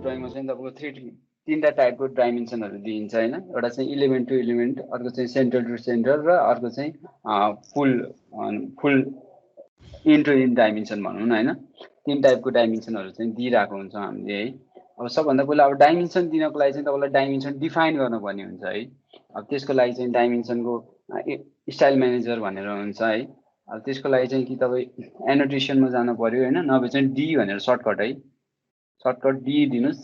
ड्रइङमा चाहिँ तपाईँको तीनटा टाइपको डाइमेन्सनहरू दिइन्छ हैन। एउटा चाहिँ इलिमेन्ट टु इलिमेन्ट, अर्को चाहिँ सेन्टर टु सेन्टर र अर्को चाहिँ फुल इन्टु इन डाइमेन्सन भनौँ न हैन। तीन टाइपको डाइमेन्सनहरू चाहिँ दिइरहेको हुन्छ हामीले है। अब सबभन्दा पहिला अब डाइमेन्सन दिनको लागि चाहिँ तपाईँलाई डाइमेन्सन डिफाइन गर्नुपर्ने हुन्छ है। अब त्यसको लागि चाहिँ डाइमेन्सनको स्टाइल म्यानेजर भनेर हुन्छ है। अब त्यसको लागि चाहिँ कि तपाईँ एनोटेसनमा जानु पर्यो हैन, नभए चाहिँ डी भनेर सर्टकट है, सर्टकट डी दिनुस्।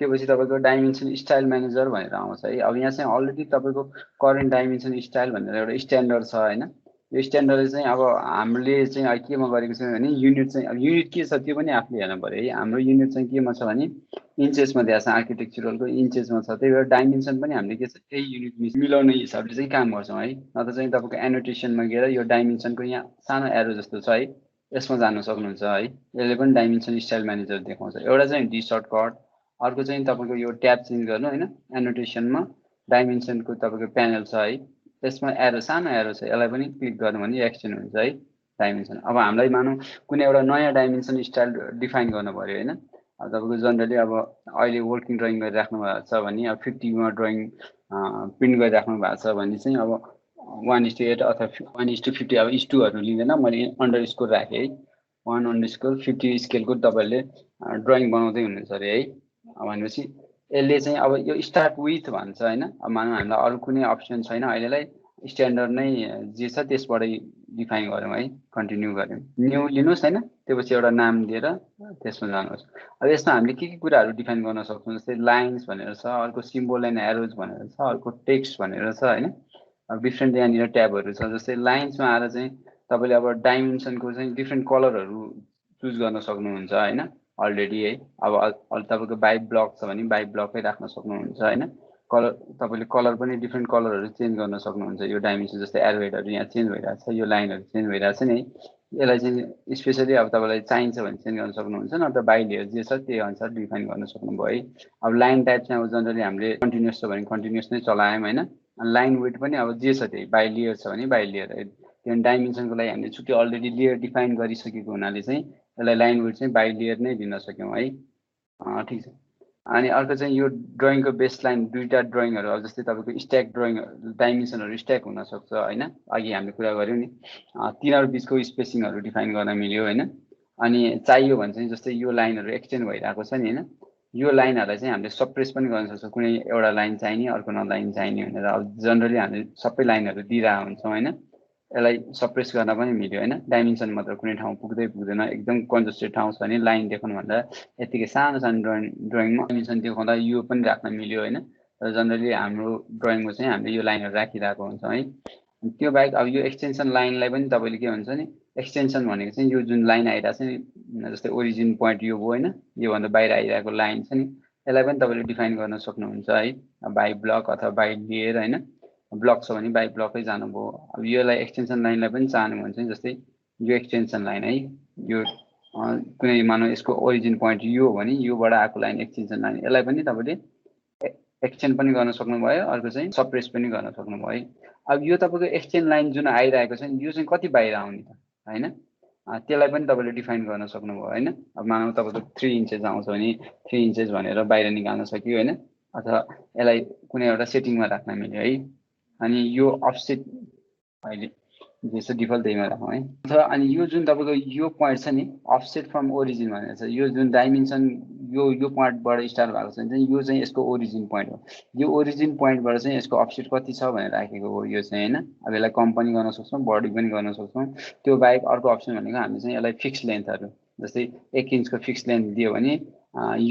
त्यसपछि तपाईँको डाइमेन्सन स्टाइल म्यानेजर भनेर आउँछ है। अब यहाँ चाहिँ अलरेडी तपाईँको करेन्ट डाइमेन्सन स्टाइल भनेर एउटा स्ट्यान्डर्ड छ हैन। यो स्ट्यान्डर्ड चाहिँ अब हामीले चाहिँ केमा गरेको छौँ भने युनिट चाहिँ अब युनिट के छ त्यो पनि आफूले हेर्नु पर्यो है। हाम्रो युनिट चाहिँ केमा छ भने इन्चेसमा दिएको छ, आर्किटेक्चरलको इन्चेसमा छ। त्यही भएर डाइमेन्सन पनि हामीले के छ त्यही युनिट मिलाउने हिसाबले चाहिँ काम गर्छौँ है। नत्र चाहिँ तपाईँको एनोटेसनमा गएर यो डाइमेन्सनको यहाँ सानो एरो जस्तो छ है, यसमा जानु सक्नुहुन्छ है। यसले पनि डाइमेन्सन स्टाइल म्यानेजर देखाउँछ। एउटा चाहिँ डी सर्टकट, अर्को चाहिँ तपाईँको यो ट्याब चेन्ज गर्नु हैन, एनोटेसनमा डाइमेन्सनको तपाईँको प्यानल छ है, त्यसमा एरो सानो एरो छ, यसलाई पनि क्लिक गर्नु भने एक्सटेन्ड हुन्छ है डाइमेन्सन। अब हामीलाई मानौँ कुनै एउटा नयाँ डाइमेन्सन स्टाइल डिफाइन गर्नु पर्यो हैन। अब तपाईँको जनरली अब अहिले वर्किङ ड्रइङ गरिराख्नु भएको छ भने अब 50मा ड्रइङ प्रिन्ट गरिराख्नु भएको छ भने चाहिँ अब 1:8 अथवा 1:50 अब इस्टुहरू लिँदैन, मैले अन्डर स्कोर राखेँ है। 1_50 स्केलको तपाईँले ड्रइङ बनाउँदै हुनुहुन्छ अरे है। भनेपछि यसले चाहिँ अब यो स्टार्ट विथ भन्छ हैन। अब मानौँ हामीलाई अरू कुनै अप्सन छैन अहिलेलाई, स्ट्यान्डर्ड नै जे छ त्यसबाटै डिफाइन गरौँ है, कन्टिन्यू गरौँ। न्यू लिनुहोस् हैन, त्यसपछि एउटा नाम दिएर त्यसमा जानुहोस्। अब यसमा हामीले के कुराहरू डिफाइन गर्न सक्छौँ, जस्तै लाइन्स भनेर छ, अर्को सिम्बल एन्ड एरोज भनेर छ, अर्को टेक्स्ट भनेर छ हैन। अब डिफ्रेन्ट यहाँनिर ट्याबहरू छ। जस्तै लाइन्समा आएर चाहिँ तपाईँले अब डाइमेन्सनको चाहिँ डिफ्रेन्ट कलरहरू चुज गर्न सक्नुहुन्छ हैन अलरेडी है। अब तपाईँको बाई ब्लक छ भने बाई ब्लकै राख्न सक्नुहुन्छ हैन। कलर तपाईँले कलर पनि डिफ्रेन्ट कलरहरू चेन्ज गर्न सक्नुहुन्छ। यो डाइमेन्सन जस्तै एरो हेडहरू यहाँ चेन्ज भइरहेको छ, यो लाइनहरू चेन्ज भइरहेको छ नि है। यसलाई चाहिँ स्पेसली अब तपाईँलाई चाहिन्छ भने चेन्ज गर्न सक्नुहुन्छ, नत्र बाई लेयर जे छ त्यही अनुसार डिफाइन गर्न सक्नुभयो है। अब लाइन टाइप चाहिँ अब जनरली हामीले कन्टिन्युस छ भने कन्टिन्युस नै चलायौँ हैन। लाइन वेट पनि अब जे छ त्यही, बाई लेयर छ भने बाई लेयर है। त्यो डाइमेन्सनको लागि हामीले छुट्टै अलरेडी लेयर डिफाइन गरिसकेको हुनाले चाहिँ यसलाई लाइन वेट चाहिँ बाई लेयर नै दिन सक्यौँ है। ठिक छ। अनि अर्को चाहिँ यो ड्रइङको बेस लाइन दुईवटा ड्रइङहरू अब जस्तै तपाईँको स्ट्याक ड्रइङ डाइमेन्सनहरू स्ट्याक हुनसक्छ होइन। अघि हामीले कुरा गऱ्यौँ नि, तिनीहरू बिचको स्पेसिङहरू डिफाइन गर्न मिल्यो होइन। अनि चाहियो भने चाहिँ जस्तै यो लाइनहरू एक्सटेन्ड भइरहेको छ नि होइन, यो लाइनहरूलाई चाहिँ हामीले सप्रेस पनि गर्न सक्छौँ। कुनै एउटा लाइन चाहिने अर्को लाइन चाहिने भनेर अब जनरली हामीले सबै लाइनहरू दिइरहेको हुन्छौँ होइन। यसलाई सप्रेस गर्न पनि मिल्यो होइन। डाइमेन्सन मात्र कुनै ठाउँ पुग्दैन, एकदम कन्जस्टेड ठाउँ छ भने लाइन देखाउनु भन्दा यतिकै सानो सानो ड्रइङमा डाइमेन्सन देखाउँदा यो पनि राख्न मिल्यो होइन। र जनरली हाम्रो ड्रइङमा चाहिँ हामीले यो लाइनहरू राखिरहेको हुन्छौँ है। त्यो बाहेक अब यो एक्सटेन्सन लाइनलाई पनि तपाईँले के भन्छ नि, एक्सटेन्सन भनेको चाहिँ यो जुन लाइन आइरहेको छ नि, जस्तै ओरिजिन पोइन्ट यो भयो होइन, योभन्दा बाहिर आइरहेको लाइन छ नि, यसलाई पनि तपाईँले डिफाइन गर्न सक्नुहुन्छ है। बाई ब्लक अथवा बाई लेयर होइन। ब्लक छ भने बाई ब्लकै जानुभयो। अब योलाई एक्सटेन्सन लाइनलाई पनि चाहनु भने चाहिँ जस्तै यो एक्सटेन्सन लाइन है, यो कुनै मानौँ यसको ओरिजिन पोइन्ट यो हो भने योबाट आएको लाइन एक्सटेन्सन लाइन, यसलाई पनि तपाईँले एक्सटेन्ड पनि गर्न सक्नुभयो, अर्को चाहिँ सप्रेस पनि गर्न सक्नुभयो है। अब यो तपाईँको एक्सटेन्ड लाइन जुन आइरहेको छ यो चाहिँ कति बाहिर आउने त होइन, त्यसलाई पनि तपाईँले डिफाइन गर्न सक्नुभयो होइन। अब मानौँ तपाईँको 3 इन्चेस आउँछ भने 3 इन्चेस भनेर बाहिर निकाल्न सक्यो होइन, अथवा यसलाई कुनै एउटा सेटिङमा राख्न मिल्यो है। अनि यो अफसेट अहिले जस्तो डिफल्ट त्यहीमा राखौँ है। अथवा अनि यो जुन तपाईँको यो पोइन्ट छ नि, अफसेट फ्रम ओरिजिन भनेर छ, यो जुन डाइमेन्सन यो पोइन्टबाट स्टार्ट भएको छ भने चाहिँ यो चाहिँ यसको ओरिजिन पोइन्ट हो। यो ओरिजिन पोइन्टबाट चाहिँ यसको अफसेट कति छ भनेर राखेको हो यो चाहिँ होइन। अब यसलाई कम पनि गर्न सक्छौँ, बढी पनि गर्न सक्छौँ। त्यो बाहेक अर्को अप्सन भनेको हामीले चाहिँ यसलाई फिक्स लेन्थहरू, जस्तै 1 इन्चको फिक्स लेन्थ दियो भने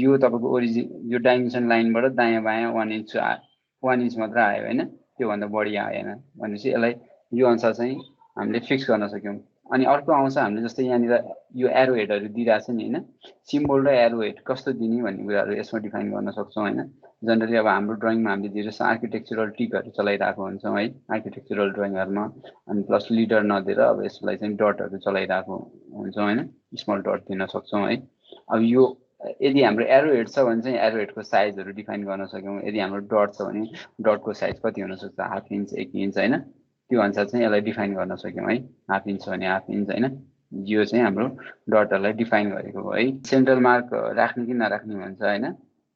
यो तपाईँको ओरिजिन यो डाइमेन्सन लाइनबाट दायाँ बायाँ 1 इन्च मात्र आयो होइन, त्योभन्दा बढी आएन भनेपछि यसलाई यो अनुसार चाहिँ हामीले फिक्स गर्न सक्यौँ। अनि अर्को आउँछ हामीले जस्तै यहाँनिर यो एरो हेडहरू दिइरहेको छ नि होइन, सिम्बल र एरो हेड कस्तो दिने भन्ने कुराहरू यसमा डिफाइन गर्न सक्छौँ होइन। जनरली अब हाम्रो ड्रइङमा हामीले धेरै जस्तो आर्किटेक्चरल टिकहरू चलाइरहेको हुन्छौँ है, आर्किटेक्चरल ड्रइङहरूमा। अनि प्लस लिडर नदिएर अब यसलाई चाहिँ डटहरू चलाइरहेको हुन्छौँ होइन, स्मल डट दिन सक्छौँ है। अब यो यदि हाम्रो एरो हेड छ भने चाहिँ एरो हेडको साइजहरू डिफाइन गर्न सक्यौँ। यदि हाम्रो डट छ भने डटको साइज कति हुनसक्छ, 1/2 इन्च 1 इन्च होइन, त्यो अनुसार चाहिँ यसलाई डिफाइन गर्न सक्यौँ है। 1/2 इन्च भने 1/2 इन्च होइन। यो चाहिँ हाम्रो डटरलाई डिफाइन गरेको हो है। सेन्ट्रल मार्क राख्ने कि नराख्ने भन्छ हैन।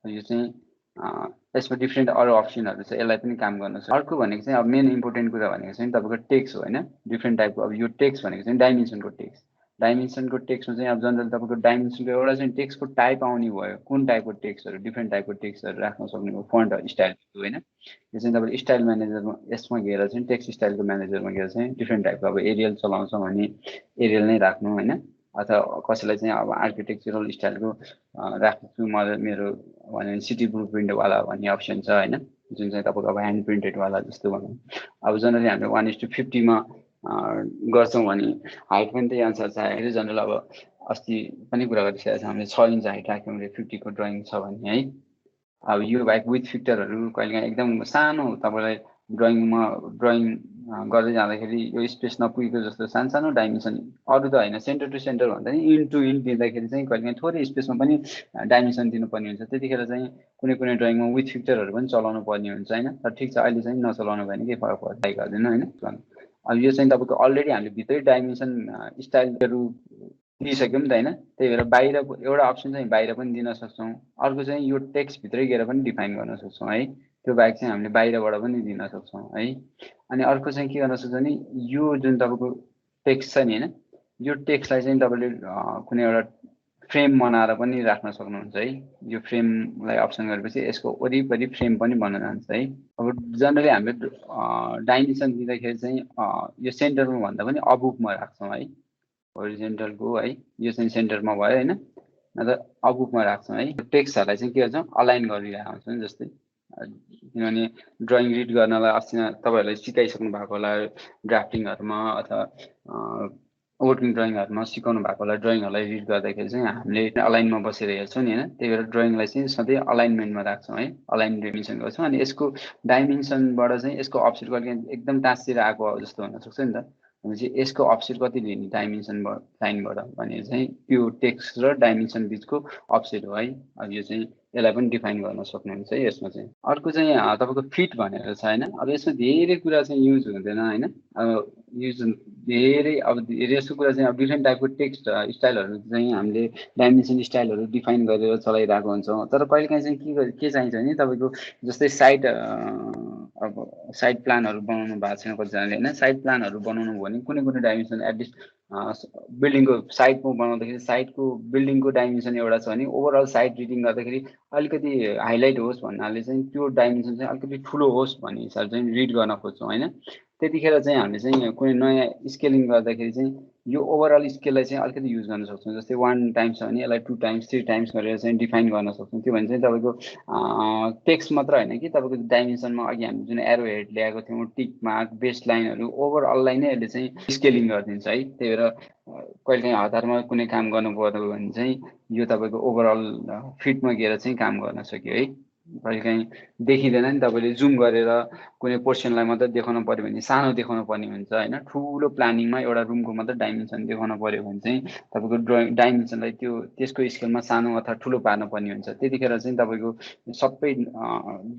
यो चाहिँ यसमा डिफ्रेन्ट अरू अप्सनहरु छ, यसलाई पनि काम गर्न सक्छ। अर्को भनेको चाहिँ अब मेन इम्पोर्टेन्ट कुरा भनेको चाहिँ तपाईको टेक्स्ट हो हैन। डिफ्रेन्ट टाइपको अब यो टेक्स्ट भनेको चाहिँ डाइमेन्सनको टेक्स्ट। डाइमेन्सनको टेक्स्टमा चाहिँ अब जनरल तपाईको डाइमेन्सनको एउटा चाहिँ टेक्स्टको टाइप आउने भयो, कुन टाइपको टेक्स्टहरु डिफ्रेन्ट टाइपको टेक्स्टहरु राख्न सक्ने हो, फन्ट स्टाइलहरु हैन। यो चाहिँ तपाईले स्टाइल म्यानेजरमा यसमा गएर चाहिँ टेक्स्ट स्टाइलको म्यानेजरमा गएर चाहिँ डिफ्रेन्ट टाइपको अब एरियल चलाउँछ भने एरियल नै राख्नु हैन। अथवा कसैलाई चाहिँ अब आर्किटेक्चरल स्टाइलको राख्छु म मेरो भने सिटी ब्लुप्रिन्ट वाला भन्ने अप्सन छ हैन, जुन चाहिँ तपाईको अब ह्यान्ड प्रिन्टेड वाला जस्तो भनौँ। अब जनरली हामीले 1:50 मा गर्छौं भने हाइट पनि त्यही अनुसार चाहिएको। जनरल अब अस्ति पनि कुरा गरिसकेका छौँ हामीले 6 इन्च हाइट राख्यौँ भने 50 को ड्रइङ छ भने है। अब यो बाहेक विथ फिक्टरहरु कहिलेकाहीँ एकदम सानो तपाईलाई ड्रइङ गर्दै जाँदाखेरि यो स्पेस नपुगेको जस्तो सानो डाइमेन्सन, अरु त हैन सेन्टर टु सेन्टर भन्दा नि इन टु इन दिँदाखेरि चाहिँ कहिलेकाहीँ थोरै स्पेसमा पनि डाइमेन्सन दिनुपर्ने हुन्छ। त्यतिखेर चाहिँ कुनै ड्रइङमा विथ फिक्टरहरु पनि चलाउनु पर्ने हुन्छ हैन। तर ठिक छ अहिले चाहिँ नचलाउनु भने के फरक पर्दैन हैन। अब यो चाहिँ तपाईको अलरेडी हामीले भित्रै डाइमेन्सन स्टाइलहरु दिइसक्यौं नि त हैन। त्यही भएर बाहिर एउटा अप्सन चाहिँ बाहिर पनि दिन सक्छौं, अर्को चाहिँ यो टेक्स्ट भित्रै गएर पनि डिफाइन गर्न सक्छौं है। त्यो बाहेक चाहिँ हामीले बाहिरबाट पनि दिन सक्छौं है। अनि अर्को चाहिँ के गर्न सक्छ भने यो जुन तपाईको टेक्स्ट छ नि हैन, यो टेक्स्टलाई चाहिँ तपाईले कुनै एउटा फ्रेम बनाएर पनि राख्न सक्नुहुन्छ है। यो फ्रेमलाई अप्सन गरेपछि यसको वरिपरि फ्रेम पनि बन्न जान्छ है। अब जनरली हामीले डाइमेन्सन दिँदाखेरि चाहिँ यो सेन्टरमा भन्दा पनि अबुकमा राख्छौं है। होरिजेन्टलको है यो चाहिँ सेन्टरमा भयो हैन, नत्र अबुकमा राख्छौं है। टेक्स्टहरुलाई चाहिँ के गर्छौं अलाइन गरिरहेको हुन्छौं। जस्तै किनभने ड्रइङ रिड गर्नलाई अस्ति तपाईहरुले सिकाइसक्नु भएको होला ड्राफ्टिङहरुमा अथवा वर्किङ ड्रइङहरुमा सिकाउनु भएको होला। ड्रइङहरुलाई रिड गर्दाखेरि चाहिँ हामीले अलाइनमा बसेर हेर्छौं नि हैन। त्यही भएर ड्रइङलाई चाहिँ सधैँ अलाइनमेन्टमा राख्छौं है, अलाइन डाइमेन्सन गर्छौं। अनि यसको डाइमेन्सनबाट चाहिँ यसको अफसेट कहिले एकदम टाँसिएर आएको जस्तो हुन सक्छ नि त। भनेपछि यसको अफसेट कति लिने डाइमेन्सनबाट लाइनबाट भने चाहिँ त्यो टेक्स्ट र डाइमेन्सन बीचको अफसेट हो है। अब यो चाहिँ यसलाई पनि डिफाइन गर्न सक्नुहुन्छ है यसमा चाहिँ। अर्को चाहिँ तपाईको फिट भनेर छ हैन। अब यसमा धेरै कुरा चाहिँ युज हुँदैन हैन। अब युज धेरै अब धेरै जस्तो कुरा चाहिँ अब डिफ्रेन्ट टाइपको टेक्स्ट स्टाइलहरु चाहिँ हामीले डाइमेन्सन स्टाइलहरु डिफाइन गरेर चलाइरहेको हुन्छौं। तर कहिलेकाहीँ चाहिँ के चाहिन्छ भने तपाईको जस्तै साइड अब साइड प्लानहरु बनाउनु भएको छैन कतिजनाले हैन। साइड प्लानहरु बनाउनु भयो भने कुनै डाइमेन्सन एटलिस्ट बिल्डिङको साइडमा बनाउँदाखेरि साइडको बिल्डिङको डाइमेन्सन एउटा छ भने ओभरअल साइड रिडिङ गर्दाखेरि अलिकति हाइलाइट होस् भन्नाले चाहिँ त्यो डाइमेन्सन चाहिँ अलिकति ठुलो होस् भन्ने हिसाबले चाहिँ रिड गर्न खोज्छौं हैन। त्यतिखेर चाहिँ हामीले चाहिँ कुनै नयाँ स्केलिङ गर्दाखेरि चाहिँ यो ओभरअल स्केललाई चाहिँ अलिकति युज गर्न सक्छौं। जस्तै 1 टाइम्स छ भने यसलाई 2 टाइम्स 3 टाइम्स गरेर चाहिँ डिफाइन गर्न सक्छौं। त्यो भने चाहिँ तपाईको टेक्स्ट मात्र हैन कि तपाईको डाइमेन्सनमा अघि हामी जुन एरो हेड ल्याएको थियौं टिक मार्क बेस लाइनहरु ओभरअललाई नै यसले चाहिँ स्केलिङ गरिदिन्छ है। त्यही भएर कहिलेकाहीँ हतारमा कुनै काम गर्नु पर्यो भने चाहिँ यो तपाईको ओभरअल फिटमा गएर चाहिँ काम गर्न सक्यो है। कहिलेकाहीँ देखिदैन नि, तपाईले जुम गरेर कुनै पोर्सनलाई मात्र देखाउन पर्यो भने सानो देखाउन पर्ने हुन्छ हैन। ठूलो प्लानिङमा एउटा रुमको मात्र डाइमेन्सन देखाउन पर्यो भने चाहिँ तपाईको ड्रइङ डाइमेन्सनलाई त्यो त्यसको स्केलमा सानो अथवा ठूलो पार्न पर्ने हुन्छ। त्यतिखेर चाहिँ तपाईको सबै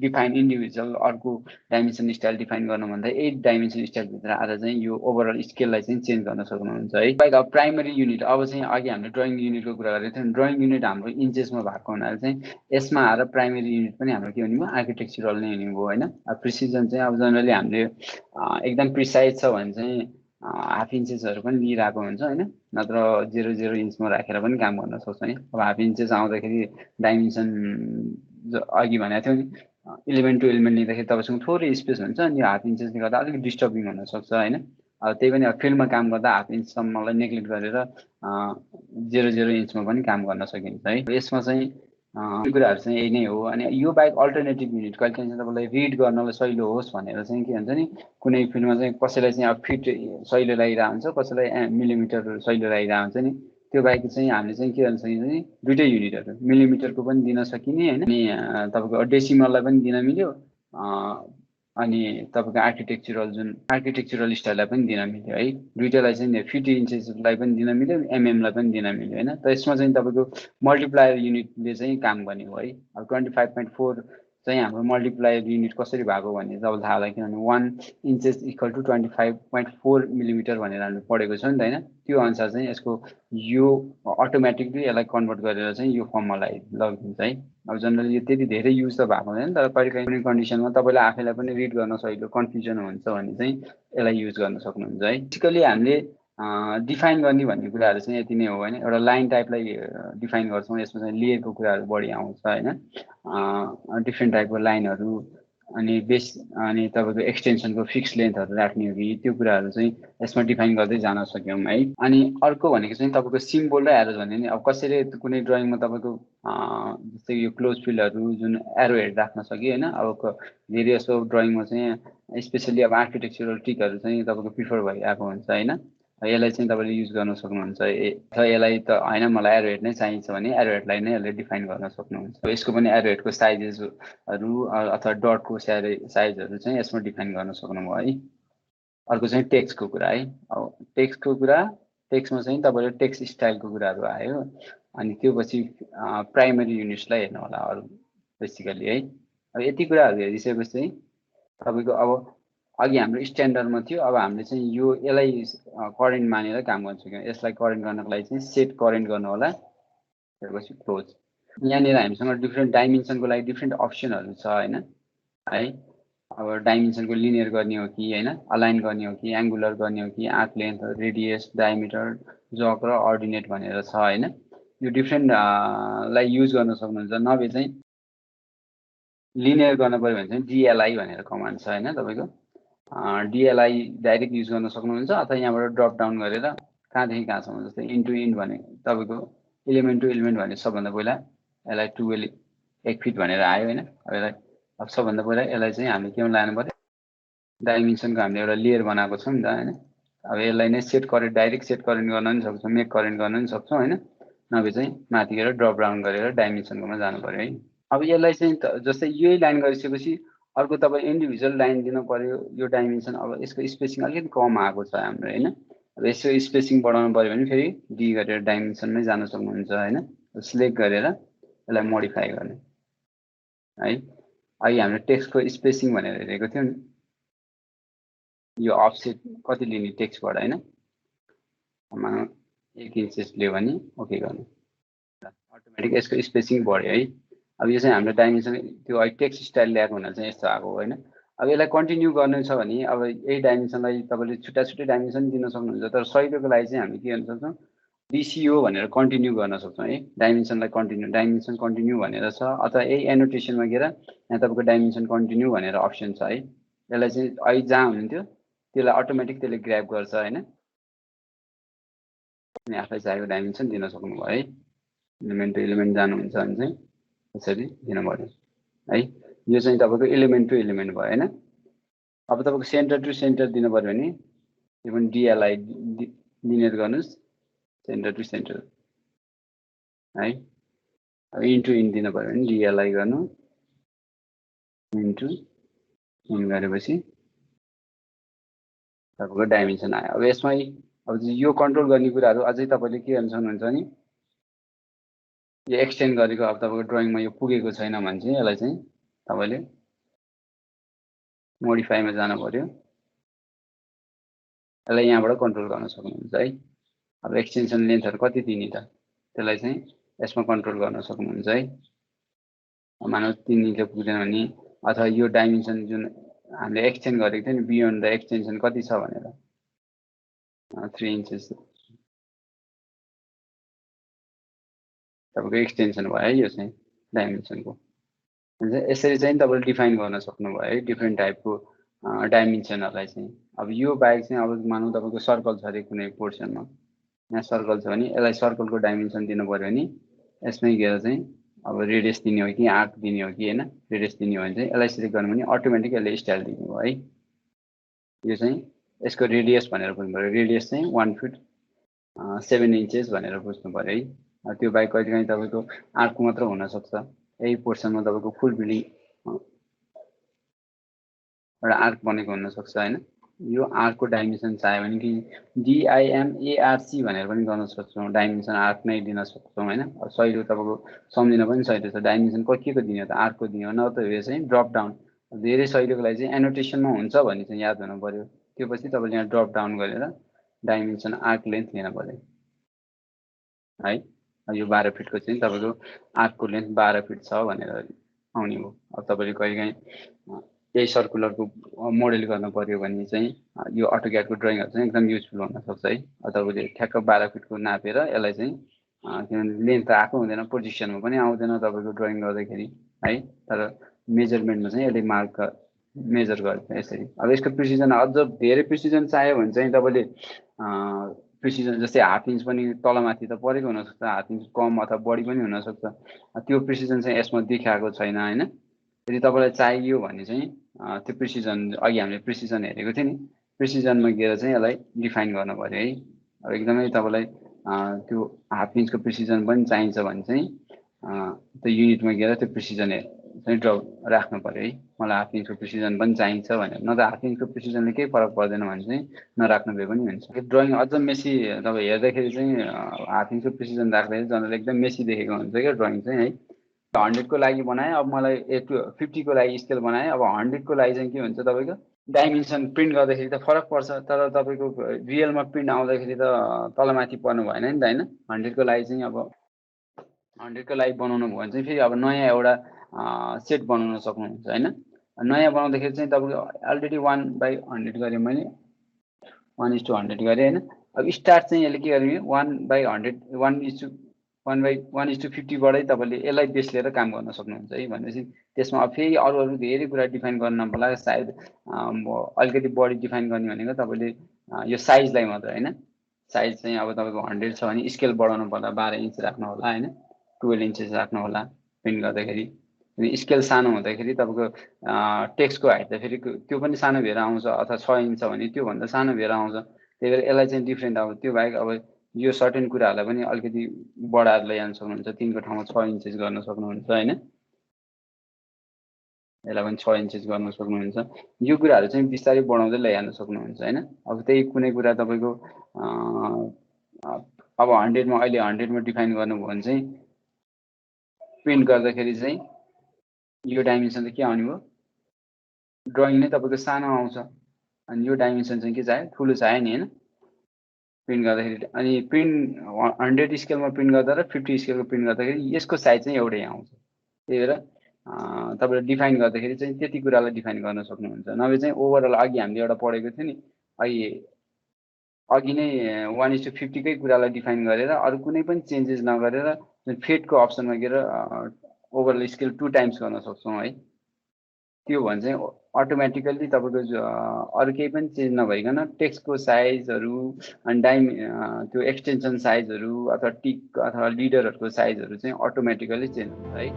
डिफाइन इन्डिभिजुअल अर्को डाइमेन्सन स्टाइल डिफाइन गर्न भन्दा 8 डाइमेन्सन स्टाइल भित्र आएर चाहिँ यो ओभरअल स्केललाई चाहिँ चेन्ज गर्न सक्नुहुन्छ है। अब प्राइमरी युनिट अब चाहिँ अघि हामीले ड्रइङ युनिटको कुरा गरेको थियौं। ड्रइङ युनिट हाम्रो इन्चेसमा भएको हुनाले चाहिँ यसमा आएर प्राइमरी युनिट पनि हाम्रो के हुने भयो आर्किटेक्चरल नै हुने भयो हैन। अब प्रिसिजन चाहिँ अब जनरली हामीले एकदम प्रिसाइज छ भने चाहिँ हाफ इन्चेसहरु पनि लिइरहेको हुन्छ हैन, नत्र 0.0 इन्चमा राखेर पनि काम गर्न सक्छौं है। अब हाफ इन्चेस आउँदाखेरि डाइमेन्सन अघि भनेको थियौ नि एलिमेन्ट टु एलिमेन्ट लिँदाखेरि तपाईसँग थोरै स्पेस हुन्छ अनि हाफ इन्चेसले गर्दा अलिकति डिस्टर्बिङ हुन सक्छ हैन। अब त्यही पनि फिल्डमा काम गर्दा हाफ इन्चसम्मलाई नेग्लेक्ट गरेर 0.0 इन्चमा पनि काम गर्न सकिन्छ है। यसमा चाहिँ कुराहरु चाहिँ यही नै हो। अनि यो बाहेक अल्टरनेटिभ युनिट कहिलेकाहीँ चाहिँ तपाईलाई रिड गर्नलाई सजिलो होस् भनेर चाहिँ के हुन्छ नि कुनै फिल्डमा चाहिँ कसैलाई चाहिँ अब फिट सजिलो लागिरहेको हुन्छ, कसैलाई मिलिमिटर सजिलो लागिरहेको हुन्छ नि। त्यो बाहेक चाहिँ हामीले चाहिँ के गर्न सकिन्छ नि दुईटै युनिटहरु मिलिमिटरको पनि दिन सकिने हैन अनि तपाईको डेसिमललाई पनि दिन मिल्यो अनि तपाईको आर्किटेक्चरल स्टाइललाई पनि दिन मिल्यो है। दुईटैलाई चाहिँ 50 इन्चेसलाई पनि दिन मिल्यो एमएम लाई पनि दिन मिल्यो हैन। त यसमा चाहिँ तपाईको मल्टिप्लायर युनिटले चाहिँ काम गर्ने हो है। अब 25.4 चाहिँ हाम्रो मल्टिप्लायर युनिट कसरी भएको भन्ने तपाईँलाई थाहा होला किनभने 1 इन्चेस इक्वल टु 25.4 मिलिमिटर भनेर हामीले पढेको छौँ नि त होइन त्यो अनुसार चाहिँ यसको यो अटोमेटिकली यसलाई कन्भर्ट गरेर चाहिँ यो फर्मलाई लगिदिन्छ है अब जनरली यो त्यति धेरै युज त भएको हुँदैन तर कहिले काहीँ कुनै कन्डिसनमा तपाईँले आफैलाई पनि रिड गर्न सजिलो कन्फ्युजन हुन्छ भने चाहिँ यसलाई युज गर्न सक्नुहुन्छ है बेसिकली हामीले डिफाइन गर्ने भन्ने कुराहरू चाहिँ यति नै हो होइन एउटा लाइन टाइपलाई डिफाइन गर्छौँ यसमा चाहिँ लेयरको कुराहरू बढी आउँछ होइन डिफ्रेन्ट टाइपको लाइनहरू अनि अनि तपाईँको एक्सटेन्सनको फिक्स लेन्थहरू राख्ने हो कि त्यो कुराहरू चाहिँ यसमा डिफाइन गर्दै जान सक्यौँ है अनि अर्को भनेको चाहिँ तपाईँको सिम्बल र एरोज भन्ने नि अब कसैले कुनै ड्रइङमा तपाईँको जस्तै यो क्लोज फिल्डहरू जुन एरोहरू राख्न सक्यो होइन अब धेरै जस्तो ड्रइङमा चाहिँ स्पेसली अब आर्किटेक्चरल ट्रिकहरू चाहिँ तपाईँको प्रिफर भइरहेको हुन्छ होइन यसलाई चाहिँ तपाईँले युज गर्न सक्नुहुन्छ अथवा यसलाई त होइन मलाई एरोहेड नै चाहिन्छ भने एरोहेडलाई नै यसले डिफाइन गर्न सक्नुहुन्छ यसको पनि एरोहेडको साइजेसहरू अथवा डटको साइजहरू चाहिँ यसमा डिफाइन गर्न सक्नुभयो है अर्को चाहिँ टेक्स्टको कुरा है अब टेक्स्टमा चाहिँ तपाईँले टेक्स्ट स्टाइलको कुराहरू आयो अनि त्यो पछि प्राइमरी युनिट्सलाई हेर्नु होला अरू बेसिकली है अब यति कुराहरू हेरिसकेपछि चाहिँ तपाईँको अब अघि हाम्रो स्ट्यान्डर्डमा थियो अब हामीले चाहिँ यसलाई करेन्ट मानेर काम गर्न सक्यौँ यसलाई करेन्ट गर्नको लागि चाहिँ सेट करेन्ट गर्नु होला त्यसपछि क्लोज यहाँनिर हामीसँग डिफ्रेन्ट डाइमेन्सनको लागि डिफ्रेन्ट अप्सनहरू छ होइन है अब डाइमेन्सनको लिनियर गर्ने हो कि होइन अलाइन गर्ने हो कि एङ्गुलर गर्ने हो कि आर्क लेन्थ रेडियस डायमिटर जक र अर्डिनेट भनेर छ होइन यो डिफ्रेन्टलाई युज गर्न सक्नुहुन्छ नभए चाहिँ लिनियर गर्नु पऱ्यो भने चाहिँ डिएलआई भनेर कमान्ड छ होइन तपाईँको डिएलआई डाइरेक्ट युज गर्न सक्नुहुन्छ अथवा यहाँबाट ड्रप डाउन गरेर कहाँदेखि कहाँसम्म जस्तै इन्टु इन्ट भने तपाईँको इलिमेन्ट टु इलिमेन्ट भने सबभन्दा पहिला यसलाई 12 1 फिट भनेर आयो होइन अब यसलाई अब सबभन्दा पहिला यसलाई चाहिँ हामीले केमा लानु पऱ्यो डाइमेन्सनको हामीले एउटा लेयर बनाएको छौँ नि त होइन अब यसलाई नै set current direct set current गर्न पनि सक्छौँ मेक करेन्ट गर्न पनि सक्छौँ होइन नभए चाहिँ माथि गएर ड्रप डाउन गरेर डाइमेन्सनकोमा जानु पऱ्यो है अब यसलाई चाहिँ जस्तै यही लाइन गरिसकेपछि अर्को तपाईँ इन्डिभिजुअल लाइन दिनु पर्यो यो डाइमेन्सन अब यसको स्पेसिङ अलिकति कम आएको छ हाम्रो होइन अब यसको स्पेसिङ बढाउनु पऱ्यो भने फेरि डी गरेर डाइमेन्सनमै जान सक्नुहुन्छ होइन सिलेक्ट गरेर यसलाई मोडिफाई गर्ने है अघि हाम्रो टेक्स्टको स्पेसिङ भनेर हेरेको थियौँ नि यो अफसेट कति लिने टेक्स्टबाट होइन 1 इन्चेस लियो भने ओके गर्नु अटोमेटिक यसको स्पेसिङ बढ्यो है अब यो चाहिँ हाम्रो डाइमेन्सन त्यो अहिले टेक्स्ट स्टाइल ल्याएको हुनाले चाहिँ यस्तो आएको होइन अब यसलाई कन्टिन्यू गर्नु छ भने अब यही डाइमेन्सनलाई तपाईँले छुट्टा छुट्टै डाइमेन्सन दिन सक्नुहुन्छ तर सहिलोको लागि चाहिँ हामी के गर्न सक्छौँ डिसिओ भनेर कन्टिन्यू गर्न सक्छौँ है डाइमेन्सनलाई डाइमेन्सन कन्टिन्यू भनेर छ अथवा यही एनोटेसनमा गएर यहाँ तपाईँको डाइमेन्सन कन्टिन्यू भनेर अप्सन छ है यसलाई चाहिँ अहिले जहाँ हुनुहुन्थ्यो त्यसलाई अटोमेटिक त्यसले ग्र्याब गर्छ होइन अनि आफूलाई चाहिएको डाइमेन्सन दिन सक्नुभयो है इलिमेन्ट टु इलिमेन्ट जानुहुन्छ भने चाहिँ यसरी दिनु पर्यो है यो चाहिँ तपाईँको इलिमेन्ट टु इलिमेन्ट भयो होइन अब तपाईँको सेन्टर टु सेन्टर दिनु पऱ्यो भने यो पनि डिएलआई लिनियर गर्नुहोस् सेन्टर टु सेन्टर है अब इन्टु इन दिनु पऱ्यो भने डिएलआई गर्नु इन्टु इन गरेपछि तपाईँको डाइमेन्सन आयो अब यसमै अब यो कन्ट्रोल गर्ने कुराहरू अझै तपाईँले के गर्न सक्नुहुन्छ भने यो एक्सटेन्ड गरेको अब तपाईँको ड्रइङमा यो पुगेको छैन भने चाहिँ यसलाई चाहिँ तपाईँले मोडिफाईमा जानु पर्यो यसलाई यहाँबाट कन्ट्रोल गर्न सक्नुहुन्छ है अब एक्सटेन्सन लेन्थहरू कति दिने त त्यसलाई चाहिँ यसमा कन्ट्रोल गर्न सक्नुहुन्छ है मानव 3 इन्चले पुग्दैन भने अथवा यो डाइमेन्सन जुन हामीले एक्सटेन्ड गरेको थियो नि बियोन्ड द एक्सटेन्सन कति छ भनेर 3 इन्चेस तपाईँको एक्सटेन्सन भयो है यो चाहिँ डाइमेन्सनको यसरी चाहिँ तपाईँले डिफाइन गर्न सक्नुभयो है डिफ्रेन्ट टाइपको डाइमेन्सनहरूलाई चाहिँ अब यो बाहेक चाहिँ अब मानौँ तपाईँको सर्कल छ अरे कुनै पोर्सनमा यहाँ सर्कल छ भने यसलाई सर्कलको डाइमेन्सन दिनु पऱ्यो भने यसमै गएर चाहिँ अब रेडियस दिने हो कि आर्क दिने हो कि होइन रेडियस दिने हो भने चाहिँ यसलाई सिलेक्ट गर्नु भने अटोमेटिक यसले स्टाइल दिने हो है यो चाहिँ यसको रेडियस भनेर बुझ्नु पऱ्यो रेडियस चाहिँ 1 फिट 7 इन्चेस भनेर बुझ्नु पऱ्यो है त्यो बाहेक कहिले काहीँ तपाईँको आर्क मात्र हुनसक्छ यही पोर्सनमा तपाईँको फुल बिल्डिङ एउटा आर्क बनेको हुनसक्छ होइन यो आर्कको डाइमेन्सन चाहियो भने कि डिआइएमएआरसी भनेर पनि गर्न सक्छौँ, डाइमेन्सन आर्क नै दिन सक्छौँ होइन। सहिलो तपाईँको सम्झिन पनि सहिलो छ, डाइमेन्सन के को दिने हो त, आर्कको दिने हो न त यो चाहिँ ड्रप डाउन। धेरै सहिलोको लागि चाहिँ एनोटेसनमा हुन्छ भन्ने चाहिँ याद हुनु पऱ्यो। त्यो पछि तपाईँले यहाँ ड्रप डाउन गरेर डाइमेन्सन आर्क लेन्थ लिन पऱ्यो है। यो 12 फिटको चाहिँ तपाईँको आर्कको लेन्थ 12 फिट छ भनेर आउने हो। अब तपाईँले कहिलेकाहीँ यही सर्कुलरको मोडेल गर्नु पर्यो भने चाहिँ यो अटोक्याडको ड्रइङहरू चाहिँ एकदम युजफुल हुनसक्छ है। तपाईँले ठ्याक्क 12 फिटको नापेर यसलाई चाहिँ किनभने लेन्थ आएको हुँदैन, पोजिसनमा पनि आउँदैन तपाईँको ड्रइङ गर्दाखेरि है। तर मेजरमेन्टमा चाहिँ यसले मार्क मेजर गर्छ यसरी। अब यसको प्रिसिजन अझ धेरै प्रिसिजन चाहियो भने चाहिँ तपाईँले प्रिसिजन जस्तै हाफ इन्च पनि तलमाथि त परेको हुनसक्छ, हाफ इन्च कम अथवा बढी पनि हुनसक्छ। त्यो प्रिसिजन चाहिँ यसमा देखाएको छैन होइन। यदि तपाईँलाई चाहियो भने चाहिँ त्यो प्रिसिजन अघि हामीले प्रिसिजन हेरेको थियो नि, प्रिसिजनमा गएर चाहिँ यसलाई डिफाइन गर्नु पऱ्यो है। अब एकदमै तपाईँलाई त्यो हाफ इन्चको प्रिसिजन पनि चाहिन्छ भने चाहिँ त्यो युनिटमा गएर त्यो प्रिसिजन चाहिँ राख्नु पऱ्यो है। मलाई हाफ इन्चको प्रिसिजन पनि चाहिन्छ भनेर, न त हाफ इन्चको प्रिसिजनले केही फरक पर्दैन भने चाहिँ नराख्नु भए पनि हुन्छ। ड्रइङ अझ मेसी तपाईँ हेर्दाखेरि चाहिँ हाफ इन्चको प्रिसिजन राख्दाखेरि जनरली एकदम मेसी देखेको हुन्छ क्या ड्रइङ चाहिँ है। 100 को लागि बनाएँ, अब मलाई 50 को लागि स्केल बनाएँ। अब 100 को लागि चाहिँ के हुन्छ तपाईँको डाइमेन्सन प्रिन्ट गर्दाखेरि त फरक पर्छ, तर तपाईँको रियलमा प्रिन्ट आउँदाखेरि त तलमाथि पर्नु भएन नि त होइन। 100 को लागि चाहिँ अब 100 को लागि बनाउनु भयो भने चाहिँ फेरि अब नयाँ एउटा सेट बनाउन सक्नुहुन्छ होइन। नयाँ बनाउँदाखेरि चाहिँ तपाईँको अलरेडी 1/100 गरेँ मैले, 1:100 गरेँ होइन। अब स्टार्ट चाहिँ यसले के गर्ने 1/100 1:1:50बाटै तपाईँले यसलाई बेस लिएर काम गर्न सक्नुहुन्छ है। भनेपछि त्यसमा अब फेरि अरू धेरै कुरा डिफाइन गर्न नपर्ला। सायद अलिकति बढी डिफाइन गर्ने भनेको तपाईँले यो साइजलाई मात्र होइन। साइज चाहिँ अब तपाईँको 100 छ भने स्केल बढाउनु पर्दा 12 इन्च राख्नु होला होइन, 12 इन्चेस राख्नु होला प्रिन्ट गर्दाखेरि। स्केल सानो हुँदाखेरि तपाईँको टेक्स्टको हाइट त फेरि त्यो पनि सानो भएर आउँछ, अथवा 6 इन्च छ भने त्योभन्दा सानो भएर आउँछ। त्यही भएर यसलाई चाहिँ डिफ्रेन्ट अब त्यो बाहेक अब यो सर्टेन कुराहरूलाई पनि अलिकति बढाएर लैजान सक्नुहुन्छ। 3 को ठाउँमा 6 इन्चेस गर्न सक्नुहुन्छ होइन। यसलाई पनि 6 इन्चेस गर्न सक्नुहुन्छ। यो कुराहरू चाहिँ बिस्तारै बढाउँदै लैजान सक्नुहुन्छ होइन। अब त्यही कुनै कुरा तपाईँको अब 100मा अहिले 100मा डिफाइन गर्नुभयो भने चाहिँ प्रिन्ट गर्दाखेरि चाहिँ यो डाइमेन्सन चाहिँ के आउने भयो, ड्रइङ नै तपाईँको सानो आउँछ। अनि यो डाइमेन्सन चाहिँ के चाहियो, ठुलो चाहियो नि होइन प्रिन्ट गर्दाखेरि। अनि प्रिन्ट 100 स्केलमा प्रिन्ट गर्दा र 50 स्केलको प्रिन्ट गर्दाखेरि यसको साइज चाहिँ एउटै आउँछ। त्यही भएर तपाईँले डिफाइन गर्दाखेरि चाहिँ त्यति कुरालाई डिफाइन गर्न सक्नुहुन्छ। नभए चाहिँ ओभरअल अघि हामीले एउटा पढेको थियो नि, अघि नै 1:50 कै कुरालाई डिफाइन गरेर अरू कुनै पनि चेन्जेस नगरेर फेटको अप्सनमा गएर ओभरअल स्केल 2 टाइम्स गर्न सक्छौँ है। त्यो भने चाहिँ अटोमेटिकल्ली तपाईँको अरू केही पनि चेन्ज नभइकन टेक्स्टको साइजहरू अनि त्यो एक्सटेन्सन साइजहरू अथवा टिक अथवा लिडरहरूको साइजहरू चाहिँ अटोमेटिकल्ली चेन्ज हुन्छ है।